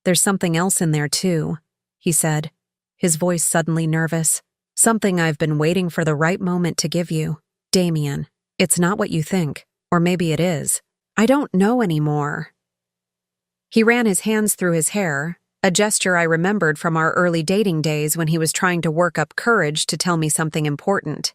"There's something else in there too," he said, his voice suddenly nervous. "Something I've been waiting for the right moment to give you. Damien, it's not what you think, or maybe it is. I don't know anymore." He ran his hands through his hair, a gesture I remembered from our early dating days when he was trying to work up courage to tell me something important.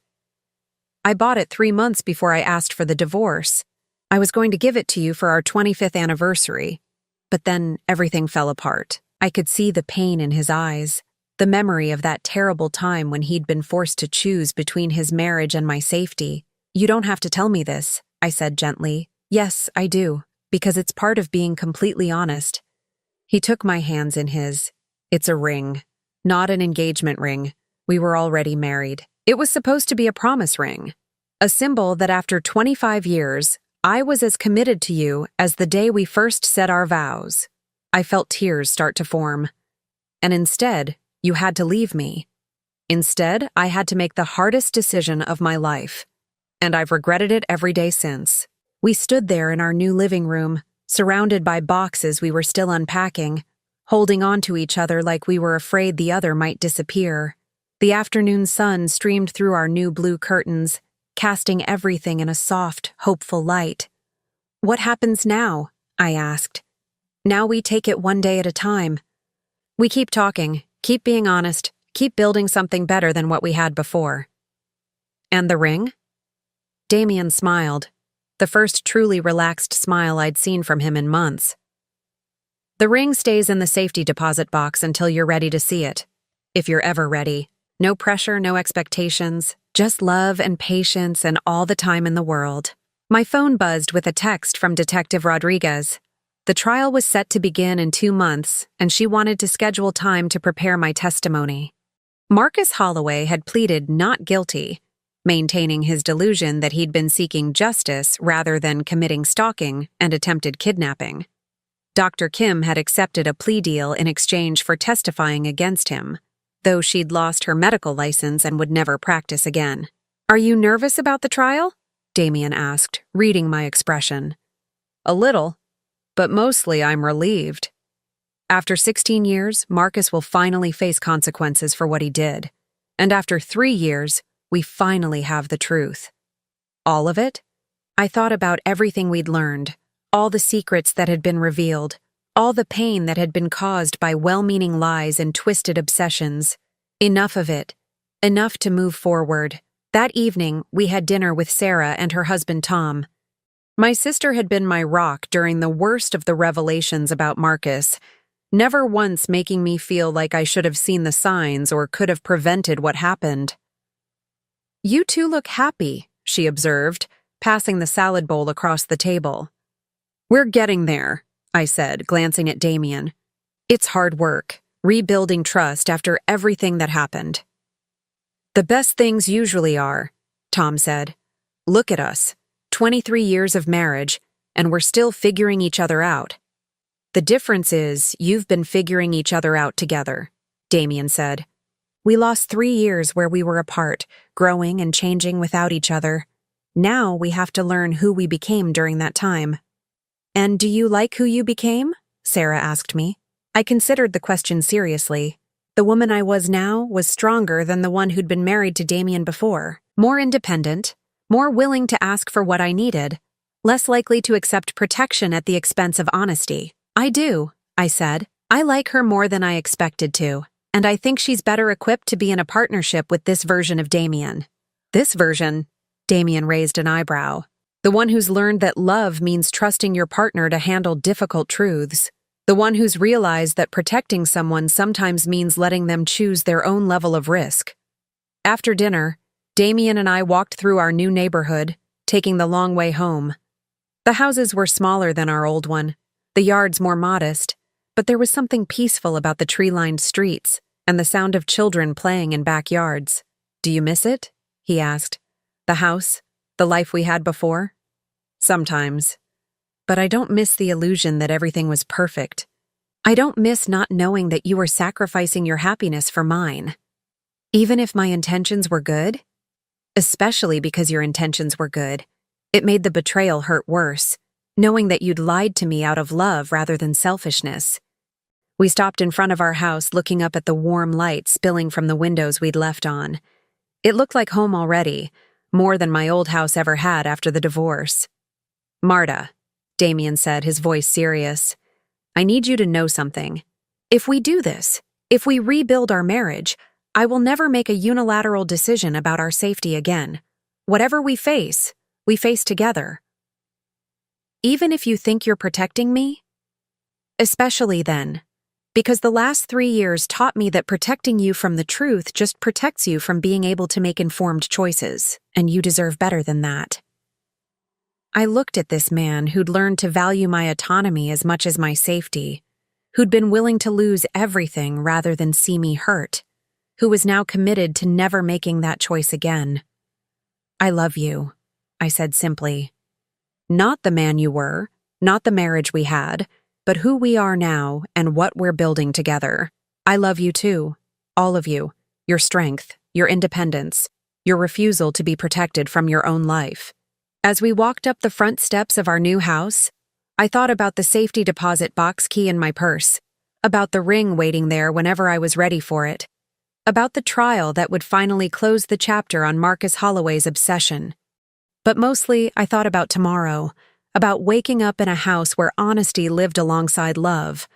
"I bought it 3 months before I asked for the divorce. I was going to give it to you for our 25th anniversary. But then everything fell apart." I could see the pain in his eyes, the memory of that terrible time when he'd been forced to choose between his marriage and my safety. "You don't have to tell me this," I said gently. "Yes, I do, because it's part of being completely honest." He took my hands in his. "It's a ring, not an engagement ring. We were already married. It was supposed to be a promise ring, a symbol that after 25 years, I was as committed to you as the day we first said our vows." I felt tears start to form. "And instead, you had to leave me. Instead, I had to make the hardest decision of my life. And I've regretted it every day since." We stood there in our new living room, surrounded by boxes we were still unpacking, holding on to each other like we were afraid the other might disappear. The afternoon sun streamed through our new blue curtains, casting everything in a soft, hopeful light. "What happens now?" I asked. "Now we take it one day at a time. We keep talking, keep being honest, keep building something better than what we had before." "And the ring?" Damien smiled, the first truly relaxed smile I'd seen from him in months. "The ring stays in the safety deposit box until you're ready to see it. If you're ever ready. No pressure, no expectations, just love and patience and all the time in the world." My phone buzzed with a text from Detective Rodriguez. The trial was set to begin in 2 months, and she wanted to schedule time to prepare my testimony. Marcus Holloway had pleaded not guilty, maintaining his delusion that he'd been seeking justice rather than committing stalking and attempted kidnapping. Dr. Kim had accepted a plea deal in exchange for testifying against him, though she'd lost her medical license and would never practice again. "Are you nervous about the trial?" Damien asked, reading my expression. "A little, but mostly I'm relieved. After 16 years, Marcus will finally face consequences for what he did. And after 3 years, we finally have the truth. All of it? I thought about everything we'd learned, all the secrets that had been revealed, all the pain that had been caused by well-meaning lies and twisted obsessions. Enough of it. Enough to move forward. That evening, we had dinner with Sarah and her husband Tom. My sister had been my rock during the worst of the revelations about Marcus, never once making me feel like I should have seen the signs or could have prevented what happened. "You two look happy," she observed, passing the salad bowl across the table. "We're getting there," I said, glancing at Damien. "It's hard work, rebuilding trust after everything that happened." "The best things usually are," Tom said. "Look at us, 23 years of marriage, and we're still figuring each other out." "The difference is you've been figuring each other out together," Damien said. "We lost 3 years where we were apart, growing and changing without each other. Now we have to learn who we became during that time." "And do you like who you became?" Sarah asked me. I considered the question seriously. The woman I was now was stronger than the one who'd been married to Damien before, more independent, more willing to ask for what I needed, less likely to accept protection at the expense of honesty. "I do," I said. "I like her more than I expected to, and I think she's better equipped to be in a partnership with this version of Damien." "This version?" Damien raised an eyebrow. "The one who's learned that love means trusting your partner to handle difficult truths. The one who's realized that protecting someone sometimes means letting them choose their own level of risk." After dinner, Damien and I walked through our new neighborhood, taking the long way home. The houses were smaller than our old one, the yards more modest, but there was something peaceful about the tree-lined streets and the sound of children playing in backyards. "Do you miss it?" he asked. "The house, the life we had before?" "Sometimes. But I don't miss the illusion that everything was perfect. I don't miss not knowing that you were sacrificing your happiness for mine. Even if my intentions were good? Especially because your intentions were good. It made the betrayal hurt worse, knowing that you'd lied to me out of love rather than selfishness." We stopped in front of our house, looking up at the warm light spilling from the windows we'd left on. It looked like home already, more than my old house ever had after the divorce. "Marta," Damien said, his voice serious, "I need you to know something. If we do this, if we rebuild our marriage, I will never make a unilateral decision about our safety again. Whatever we face together. Even if you think you're protecting me? Especially then, because the last 3 years taught me that protecting you from the truth just protects you from being able to make informed choices, and you deserve better than that." I looked at this man who'd learned to value my autonomy as much as my safety, who'd been willing to lose everything rather than see me hurt, who was now committed to never making that choice again. "I love you," I said simply. "Not the man you were, not the marriage we had, but who we are now and what we're building together. I love you too, all of you, your strength, your independence, your refusal to be protected from your own life." As we walked up the front steps of our new house, I thought about the safety deposit box key in my purse, about the ring waiting there whenever I was ready for it, about the trial that would finally close the chapter on Marcus Holloway's obsession. But mostly, I thought about tomorrow, about waking up in a house where honesty lived alongside love,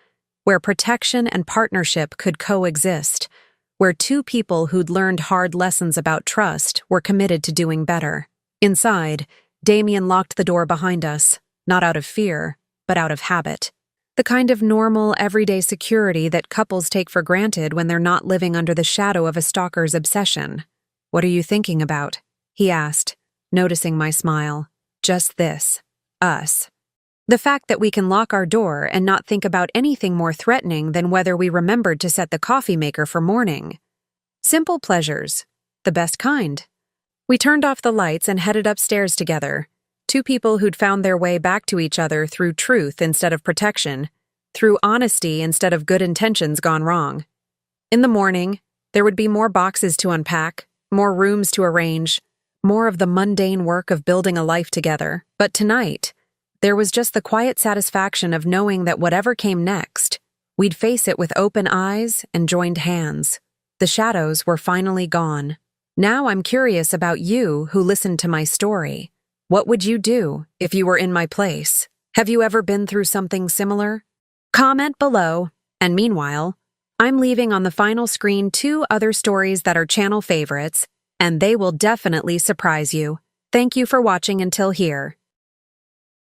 where protection and partnership could coexist, where two people who'd learned hard lessons about trust were committed to doing better. Inside, Damien locked the door behind us, not out of fear, but out of habit. The kind of normal, everyday security that couples take for granted when they're not living under the shadow of a stalker's obsession. "What are you thinking about?" he asked, noticing my smile. "Just this. Us. The fact that we can lock our door and not think about anything more threatening than whether we remembered to set the coffee maker for morning. Simple pleasures. The best kind." We turned off the lights and headed upstairs together, two people who'd found their way back to each other through truth instead of protection, through honesty instead of good intentions gone wrong. In the morning, there would be more boxes to unpack, more rooms to arrange, more of the mundane work of building a life together. But tonight, there was just the quiet satisfaction of knowing that whatever came next, we'd face it with open eyes and joined hands. The shadows were finally gone. Now I'm curious about you who listened to my story. What would you do if you were in my place? Have you ever been through something similar? Comment below. And meanwhile, I'm leaving on the final screen 2 other stories that are channel favorites, and they will definitely surprise you. Thank you for watching until here.